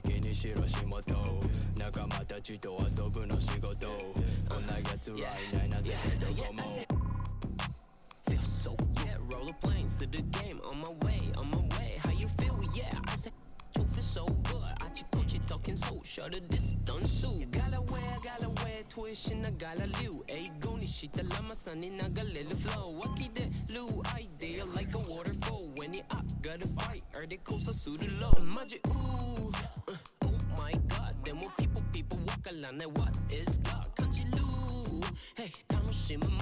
気にしろ仕事仲間たちと遊ぶの仕事こんな奴らいないなぜどこも Feel so yeah, rollerplanes to the game. On my way, how you feel? Yeah, I said you feel so good. Achi talking so shut the distance. Galaway, tuition na galaliw. Ay, goni shita lama sanin na galil flow. Waki de lu idea like a waterfall. When it up, gotta fight, or the coast are suited low. Magic, ooh, oh my god. Then what people walk along. What is God? Kanji lu, hey, tanoshima.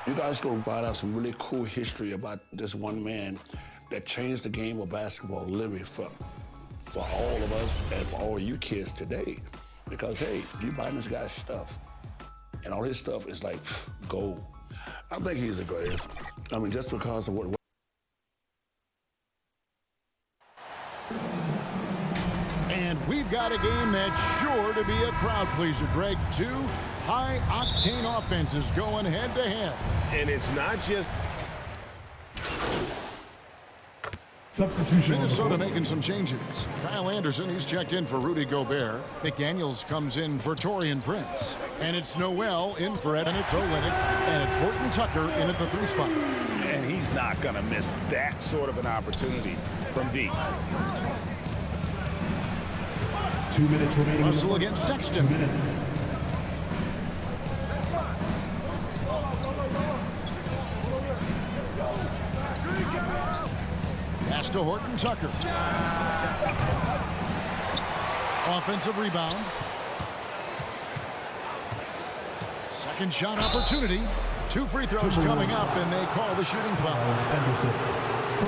You guys go find out some really cool history about this one man that changed the game of basketball literally for all of us and for all you kids today. Because, hey, you buy this guy's stuff, and all his stuff is like gold. I think he's the greatest. I mean, just because of what. And we've got a game that's sure to be a crowd pleaser, Greg. Two high-octane offenses going head-to-head. And it's not just... Substitution. Minnesota making some changes. Kyle Anderson, he's checked in for Rudy Gobert. McDaniels comes in for Taurean Prince. And it's Noel in for Ed. And it's Olynyk. And it's Horton Tucker in at the 3 spot. And he's not going to miss that sort of an opportunity from deep. 2 minutes remaining. Russell against Sexton. 2 minutes. Pass to Horton Tucker. Offensive rebound. Second shot opportunity. 2 free throws coming up, and they call the shooting foul.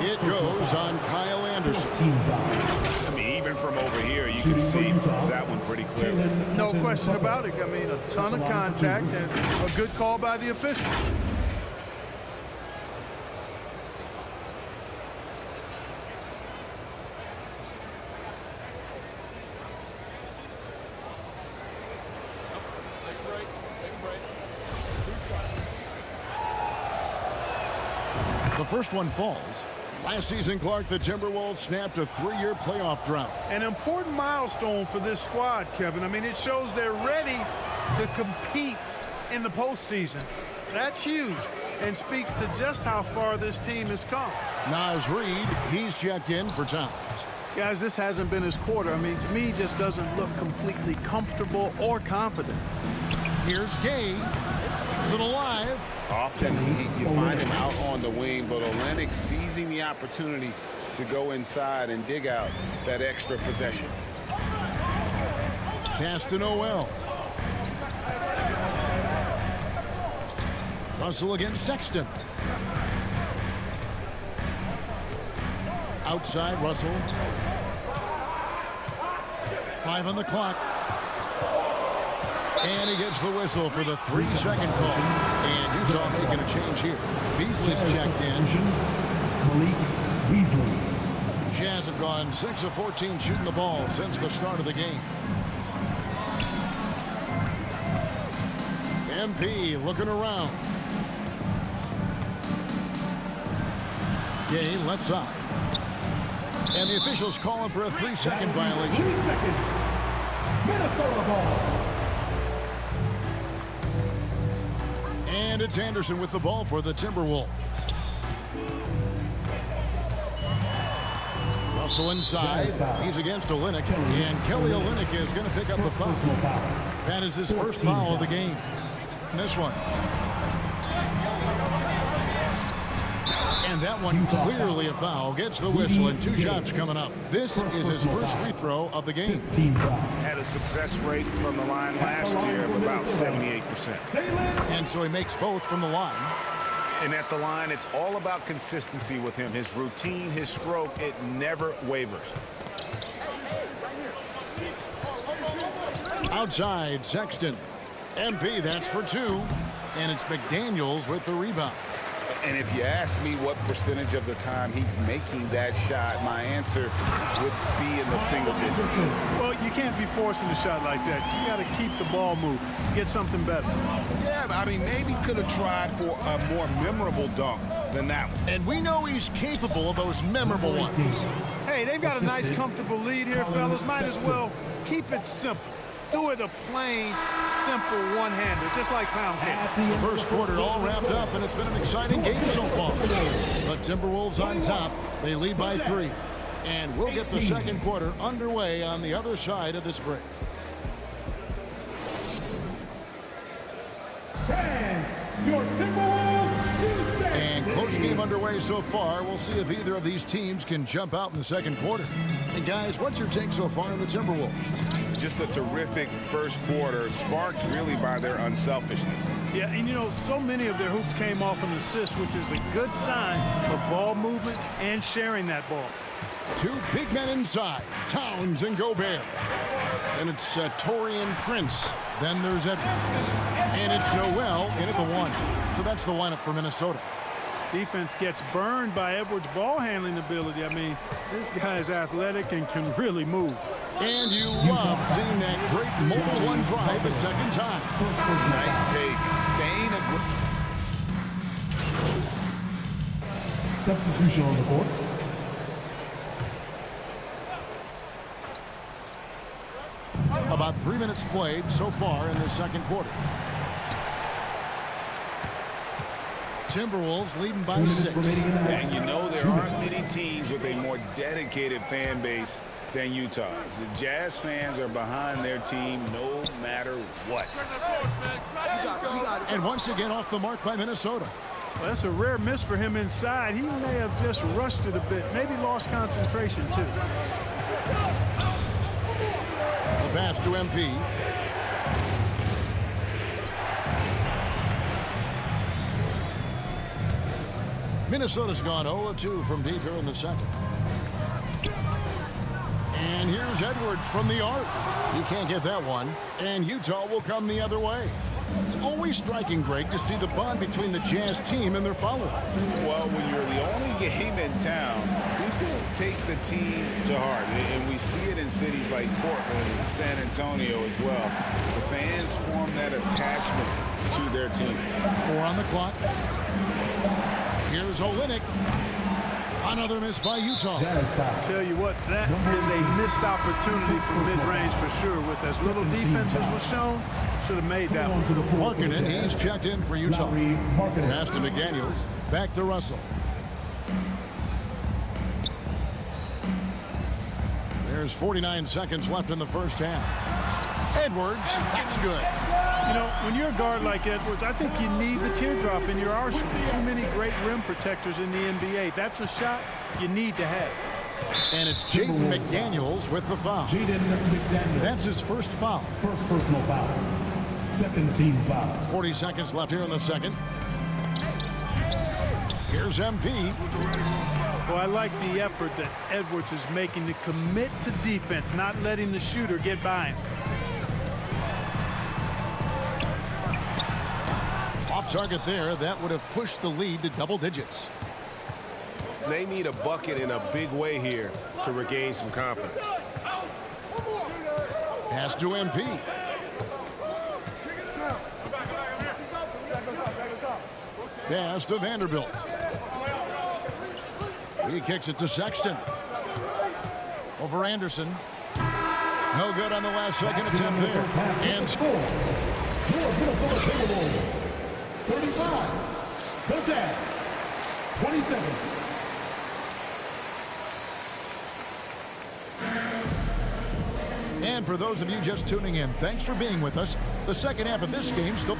It goes on Kyle Anderson. I mean, even from over here, you can see that one pretty clearly. No question about it. I mean, a ton of contact and a good call by the official. The first one falls. Last season, Clark, the Timberwolves snapped a 3-year playoff drought. An important milestone for this squad, Kevin. I mean, it shows they're ready to compete in the postseason. That's huge and speaks to just how far this team has come. Naz Reid, he's checked in for Towns. Guys, this hasn't been his quarter. I mean, to me, just doesn't look completely comfortable or confident. Here's Gay. Is it alive? Often you find him out on the wing, but Olynyk seizing the opportunity to go inside and dig out that extra possession. Pass to Noel. Russell against Sexton. Outside Russell. 5 on the clock. And he gets the whistle for the 3-second call. And Utah making a change here. Beasley's checked in. Malik Beasley. Jazz have gone 6 of 14 shooting the ball since the start of the game. MP looking around. Gay left side. And the officials calling for a 3-second violation. 3 seconds. Minnesota ball. And it's Anderson with the ball for the Timberwolves. Russell inside. He's against Olynyk. And Kelly Olynyk is going to pick up the foul. That is his first foul of the game. in this one. And that one clearly a foul. Gets the whistle and 2 shots coming up. This is his first free throw of the game. Had a success rate from the line last year of about 78%. And so he makes both from the line. And at the line, it's all about consistency with him. His routine, his stroke, it never wavers. Outside, Sexton. MP, that's for 2. And it's McDaniels with the rebound. And if you ask me what percentage of the time he's making that shot, my answer would be in the single digits. Well, you can't be forcing a shot like that. You got to keep the ball moving. Get something better. Yeah, I mean, maybe could have tried for a more memorable dunk than that one. And we know he's capable of those memorable ones. Hey, they've got a nice, comfortable lead here, fellas. Might as well keep it simple. Do it a plain, simple one-hander, just like pound cake. The first quarter all wrapped up, and it's been an exciting game so far. The Timberwolves on top. They lead by 3. And we'll get the second quarter underway on the other side of this break. Your Timberwolves And close game underway so far. We'll see if either of these teams can jump out in the second quarter. And guys, what's your take so far on the Timberwolves? Just a terrific first quarter, sparked really by their unselfishness. Yeah, and you know, so many of their hoops came off an assist, which is a good sign of ball movement and sharing that ball. 2 big men inside, Towns and Gobert. And it's Taurean Prince. Then there's Edwards. And it's Noel in at the 1. So that's the lineup for Minnesota. Defense gets burned by Edwards' ball handling ability. I mean, this guy's athletic and can really move. And you love seeing that great mobile one drive a second time. Nice take. Staying aggressive. Substitution on the court. About 3 minutes played so far in the second quarter. Timberwolves leading by 6. And you know there aren't many teams with a more dedicated fan base than Utah. The Jazz fans are behind their team no matter what. And once again off the mark by Minnesota. Well, that's a rare miss for him inside. He may have just rushed it a bit, maybe lost concentration too. The pass to MP. Minnesota's gone 0-2 from deep here in the second. And here's Edwards from the arc. He can't get that one. And Utah will come the other way. It's always striking, Greg, to see the bond between the Jazz team and their followers. Well, when you're the only game in town, people take the team to heart. And we see it in cities like Portland and San Antonio as well. The fans form that attachment to their team. 4 on the clock. Here's Olynyk. Another miss by Utah. Tell you what, that is a missed opportunity from mid-range for sure. With as little defense as was shown, should have made that one. Markkanen, he's checked in for Utah. Pass to McDaniels. Back to Russell. There's 49 seconds left in the first half. Edwards, that's good. You know, when you're a guard like Edwards, I think you need the teardrop in your arsenal. Too many great rim protectors in the NBA. That's a shot you need to have. And it's Jaden McDaniels with the foul. Jaden McDaniels. That's his first foul. First personal foul. Second team foul. 40 seconds left here in the second. Here's MP. Well, I like the effort that Edwards is making to commit to defense, not letting the shooter get by him. Off target there. That would have pushed the lead to double digits. They need a bucket in a big way here to regain some confidence. Pass to MP. Pass to Vanderbilt. He kicks it to Sexton. Over Anderson. No good on the last second attempt there. And Your Minnesota Timberwolves. 35. The Jazz. 27. And for those of you just tuning in, thanks for being with us. The second half of this game still...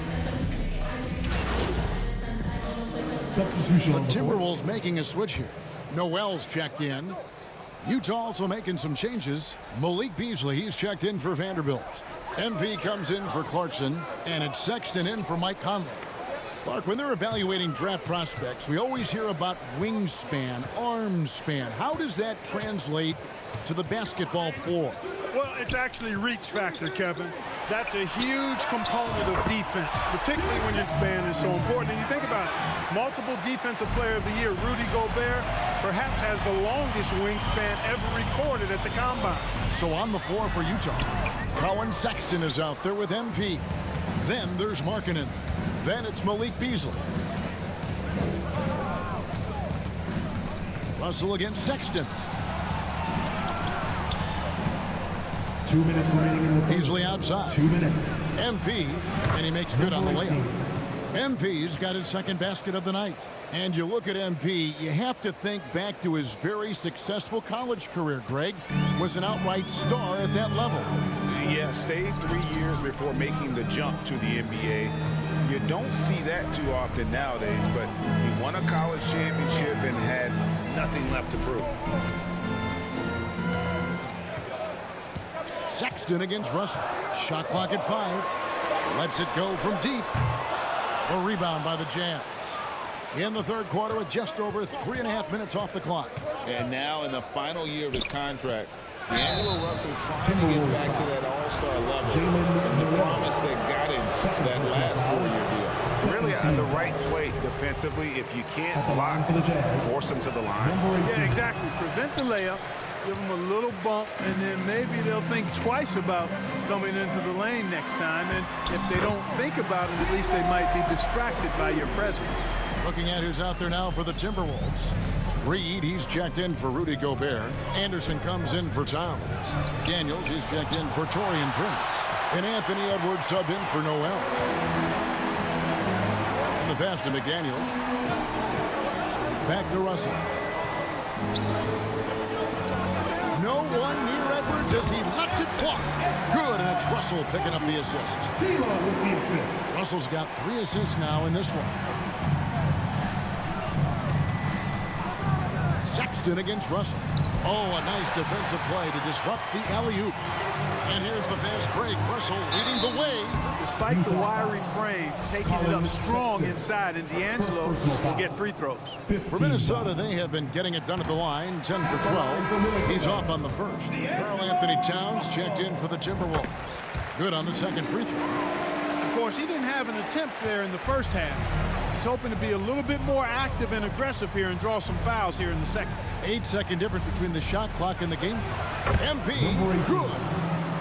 Substitution The on the board. Timberwolves making a switch here. Noel's checked in. Utah also making some changes. Malik Beasley, he's checked in for Vanderbilt. MP comes in for Clarkson, and it's Sexton in for Mike Conley. Clark, when they're evaluating draft prospects, we always hear about wingspan, arm span. How does that translate to the basketball floor? Well, it's actually reach factor, Kevin. That's a huge component of defense, particularly when your span is so important. And you think about it, multiple defensive player of the year, Rudy Gobert, perhaps has the longest wingspan ever recorded at the combine. So on the floor for Utah, Colin Sexton is out there with MP. Then there's Markkanen. Then it's Malik Beasley. Russell against Sexton. 2 minutes remaining in the first. Beasley outside. 2 minutes. MP, and he makes good on the layup. MP's got his second basket of the night. And you look at MP, you have to think back to his very successful college career, Greg. Was an outright star at that level. Yeah, stayed 3 years before making the jump to the NBA. You don't see that too often nowadays, but he won a college championship and had nothing left to prove. Sexton against Russell. Shot clock at 5. Lets it go from deep. A rebound by the Jazz. In the third quarter with just over 3.5 minutes off the clock. And now in the final year of his contract, D'Angelo Russell trying to get back to that all-star level. And the promise that got him that last 4-year deal. Really at the right play defensively. If you can't block, force him to the line. Yeah, exactly. Prevent the layup, give them a little bump, and then maybe they'll think twice about coming into the lane next time. And if they don't think about it, at least they might be distracted by your presence. Looking at who's out there now for the Timberwolves. Reed, he's checked in for Rudy Gobert. Anderson comes in for Towns. Daniels, he's checked in for Taurean Prince. And Anthony Edwards subbed in for Noel. And the pass to McDaniels. Back to Russell. No one near Edwards as he lets it fly. Good, and it's Russell picking up the assist. D'Lo with the assist. Russell's got 3 assists now in this one. Sexton against Russell. Oh, a nice defensive play to disrupt the alley-oop. And here's the fast break. Russell leading the way. Despite the wiry frame, taking it up strong inside, and D'Angelo will get free throws. For Minnesota, they have been getting it done at the line, 10 for 12. He's off on the first. Karl Anthony Towns checked in for the Timberwolves. Good on the second free throw. Of course, he didn't have an attempt there in the first half. He's hoping to be a little bit more active and aggressive here and draw some fouls here in the second. 8-second difference between the shot clock and the game clock. MP, good.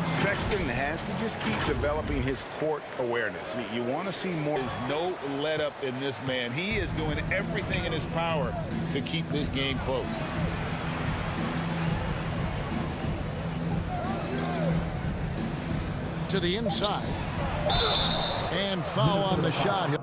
Sexton has to just keep developing his court awareness. You want to see more. There's no let up in this man. He is doing everything in his power to keep this game close. To the inside. And foul on the shot.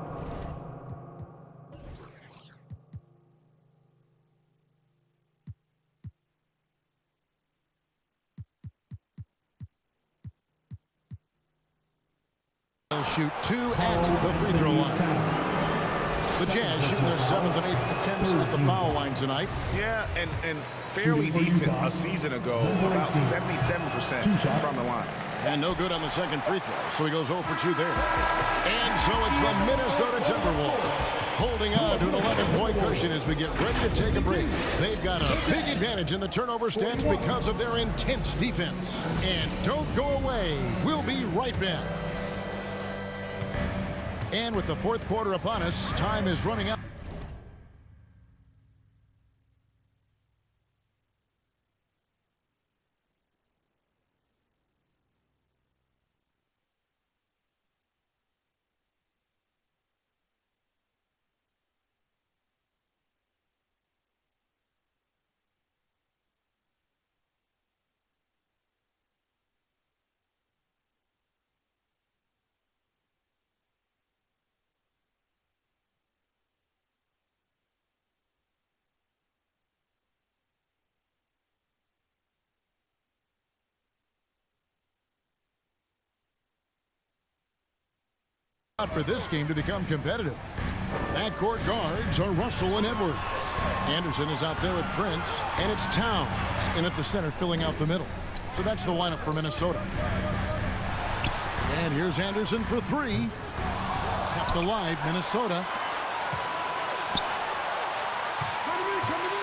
They'll shoot 2 at the free throw line. The Jazz shooting their 7th and 8th attempts at the foul line tonight. Yeah, and fairly decent a season ago, about 77% from the line. And no good on the second free throw, so he goes 0 for 2 there. And so it's the Minnesota Timberwolves holding on to an 11-point cushion as we get ready to take a break. They've got a big advantage in the turnover stats because of their intense defense. And don't go away. We'll be right back. And with the fourth quarter upon us, time is running out. For this game to become competitive. Backcourt guards are Russell and Edwards. Anderson is out there with Prince, and it's Towns in at the center filling out the middle. So that's the lineup for Minnesota. And here's Anderson for three. Kept alive, Minnesota.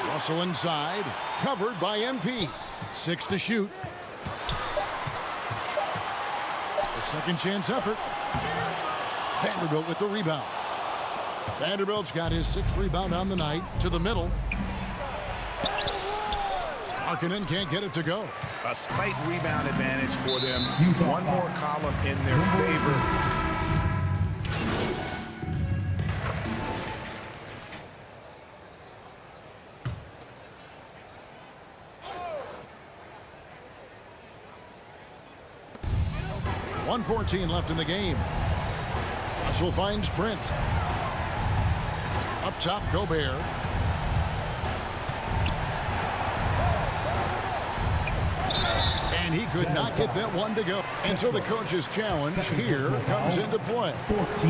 Russell inside, covered by MP. 6 to shoot. A second chance effort. Vanderbilt with the rebound. Vanderbilt's got his 6th rebound on the night. To the middle. Markkanen can't get it to go. A slight rebound advantage for them. One more column in their favor. .114 left in the game. Russell finds Prince. Up top, Gobert. And he could not get that one to go. And so the coach's challenge here comes into play.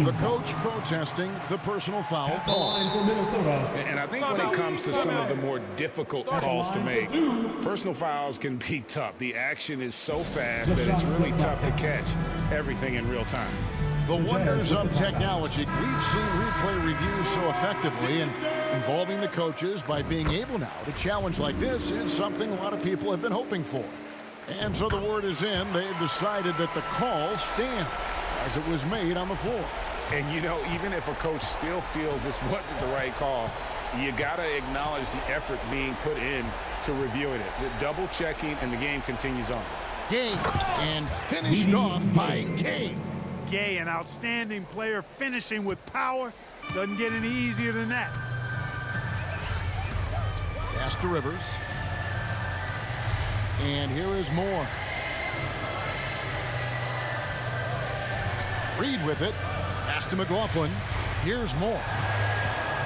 The coach protesting the personal foul call. And I think when it comes to some of the more difficult calls to make, personal fouls can be tough. The action is so fast that it's really tough to catch everything in real time. The wonders of technology. We've seen replay reviews so effectively, and involving the coaches by being able now to challenge like this is something a lot of people have been hoping for. And so the word is in. They've decided that the call stands as it was made on the floor. And, you know, even if a coach still feels this wasn't the right call, you got to acknowledge the effort being put in to reviewing it. The double checking, and the game continues on. Gay, and finished off by Gay. Gay, an outstanding player, finishing with power. Doesn't get any easier than that. Pass to Rivers. And here is Moore. Reed with it. Pass to McLaughlin. Here's Moore.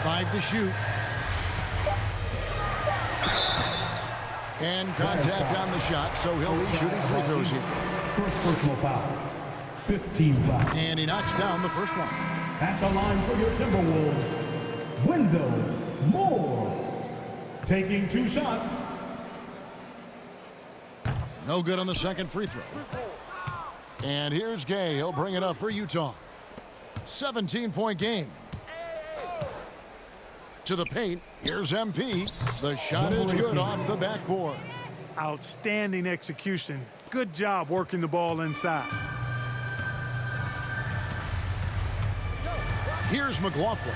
5 to shoot. And contact on the shot, so he'll be shooting free throws here. First personal foul. 15 fouls. And he knocks down the first one. At the line for your Timberwolves, Wendell Moore. Taking 2 shots. No good on the second free throw. And here's Gay. He'll bring it up for Utah. 17-point game. To the paint. Here's MP. The shot is good off the backboard. Outstanding execution. Good job working the ball inside. Here's McLaughlin.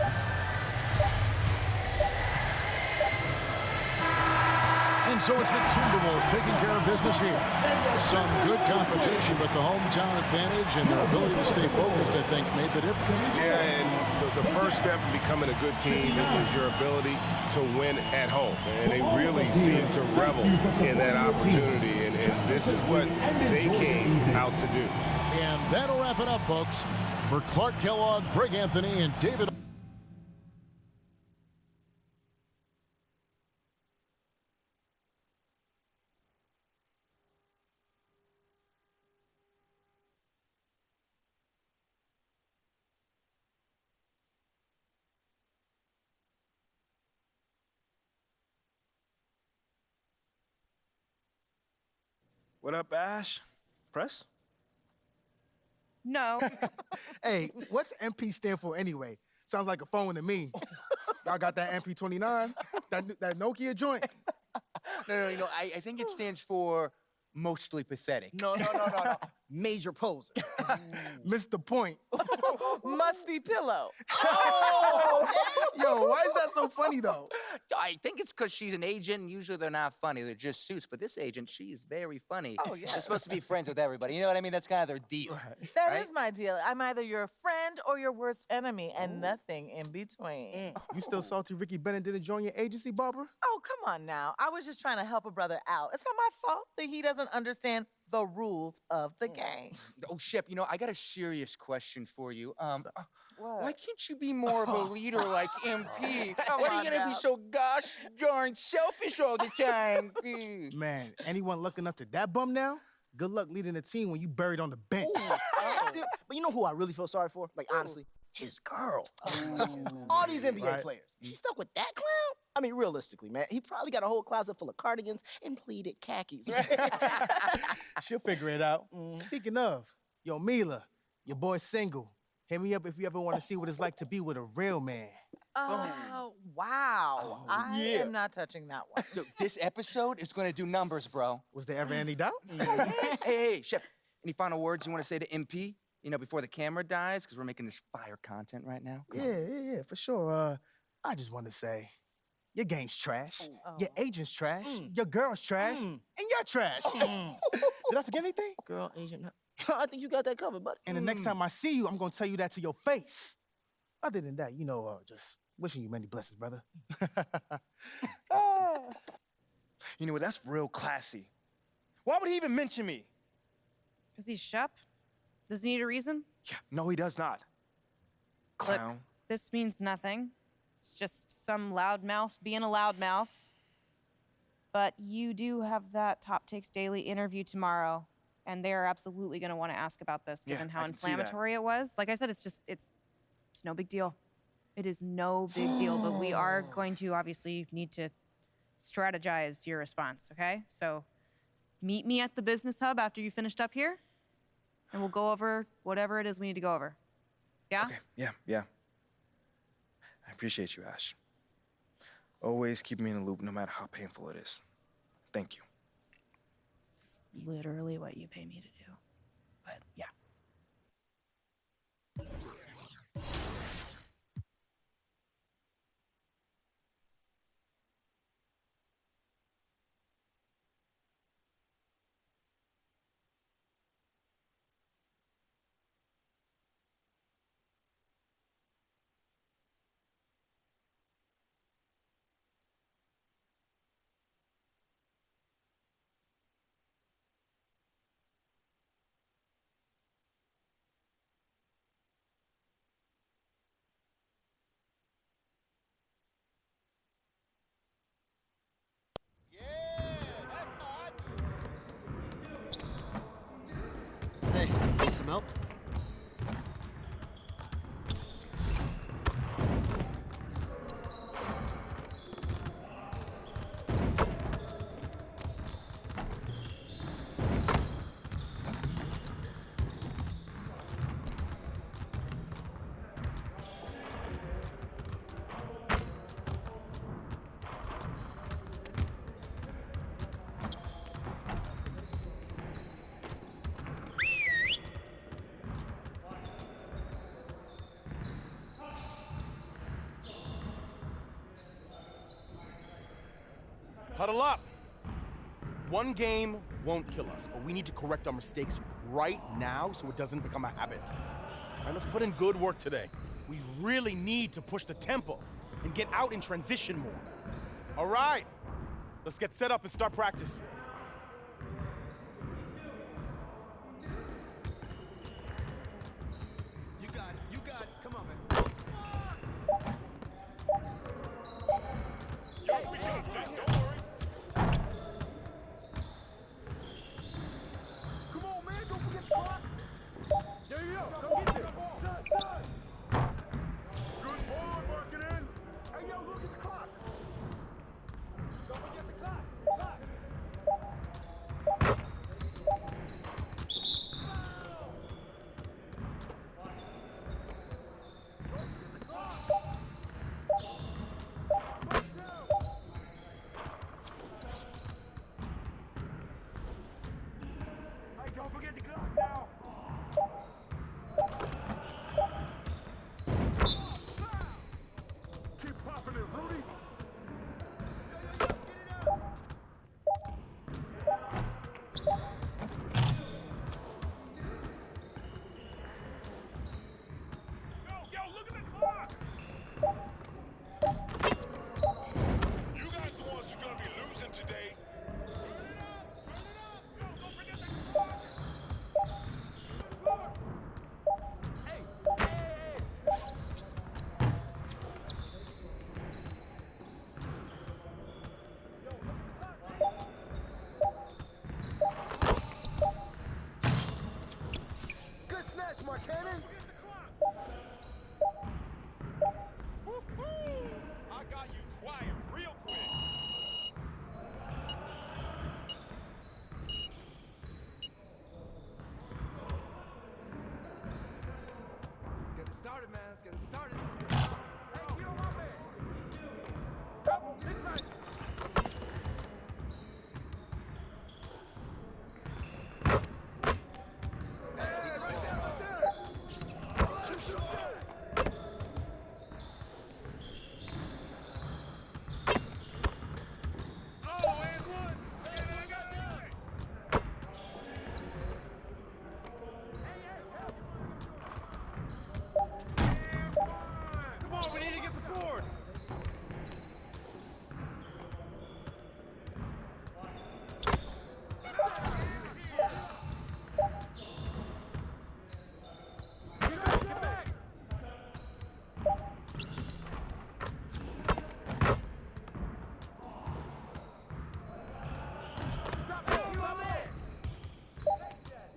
And so it's the Timberwolves taking care of business here. Some good competition, but the hometown advantage and their ability to stay focused, I think, made the difference. Yeah, and the first step in becoming a good team is your ability to win at home. And they really seem to revel in that opportunity, and this is what they came out to do. And that'll wrap it up, folks. For Clark Kellogg, Greg Anthony, and David. What up, Ash? Press? No. Hey, what's MP stand for anyway? Sounds like a phone to me. Y'all got that MP29? That Nokia joint? No. I think it stands for mostly pathetic. No. Major poser. Missed the point. Musty pillow. Oh! Yo, why is that so funny, though? I think it's because she's an agent, and usually they're not funny. They're just suits. But this agent, she's very funny. Oh, yeah. They're supposed to be friends with everybody. You know what I mean? That's kind of their deal. Right. That is my deal. I'm either your friend or your worst enemy, and nothing in between. You still salty Ricky Bennett didn't join your agency, Barbara? Oh, come on now. I was just trying to help a brother out. It's not my fault that he doesn't understand the rules of the game. Oh, Shep, I got a serious question for you. What? Why can't you be more of a leader like MP? Come Why are on you gonna now. be so gosh darn selfish all the time? Man, anyone looking up to that bum now? Good luck leading the team when you buried on the bench. But you know who I really feel sorry for? Like, honestly? his girl. All these NBA players. She stuck with that clown? I mean, realistically, man, he probably got a whole closet full of cardigans and pleated khakis, right? She'll figure it out. Speaking of, yo, Mila, your boy's single. Hit me up if you ever want to see what it's like to be with a real man. Oh, wow. I am not touching that one. Yo, this episode is going to do numbers, bro. Was there ever any doubt? Hey, Shep, any final words you want to say to MP? You know, before the camera dies, because we're making this fire content right now. Yeah, for sure. I just want to say, your game's trash. Your agent's trash. Your girl's trash. And you're trash. Did I forget anything? Girl, agent. I think you got that covered, buddy. And the next time I see you, I'm going to tell you that to your face. Other than that, you know, just wishing you many blessings, brother. You know what? That's real classy. Why would he even mention me? Because he's Shep? Does he need a reason? Yeah, no, he does not. Clown. Look, this means nothing. It's just some loudmouth being a loudmouth. But you do have that Top Takes Daily interview tomorrow, and they're absolutely going to want to ask about this, given how inflammatory it was. Like I said, it's no big deal. It is no big deal, but we are going to obviously need to strategize your response, okay? So meet me at the business hub after you finished up here, and we'll go over whatever it is we need to go over. Yeah? Okay, yeah. I appreciate you, Ash. Always keep me in the loop, no matter how painful it is. Thank you. It's literally what you pay me to do. But yeah. Hey, need some help? Huddle up. One game won't kill us, but we need to correct our mistakes right now so it doesn't become a habit. All right, let's put in good work today. We really need to push the tempo and get out in transition more. All right, let's get set up and start practice. You got it, come on, man. Yo, we got this, don't worry. Come on, man, don't forget the clock. There you go, go get there. Side. Good ball, working in. Hey, yo, look at the clock. Don't forget the clock. seconds. Started. Hey, keep on my man. Mismatch. Hey, right there, right there. Shoot that. Oh, and one. I got none. Come on, we need to get the board. Get back. Stop it, you up there. Take that.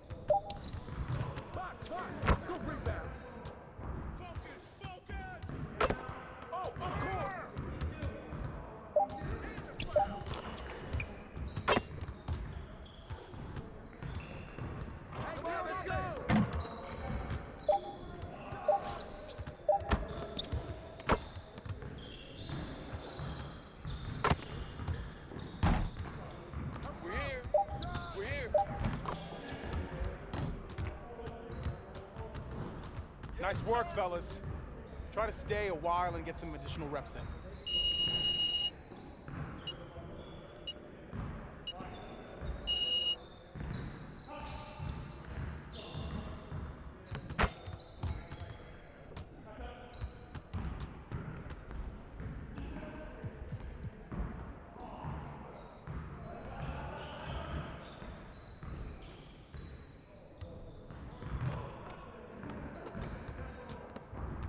Box. Go bring back. Focus. Oh, encore. Hey, let's go. We're here. We're here. Nice work, fellas. Try to stay a while and get some additional reps in.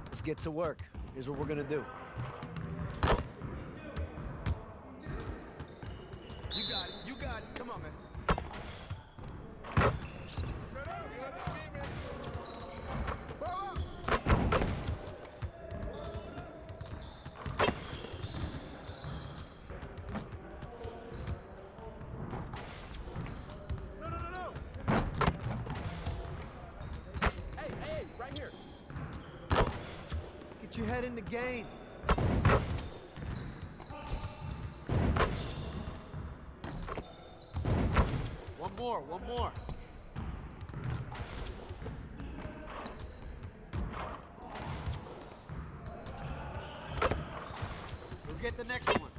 Let's get to work. Here's what we're gonna do. You got it. You got it. Come on, man. No. Hey, right here. Get your head in the game. One more. We'll get the next one.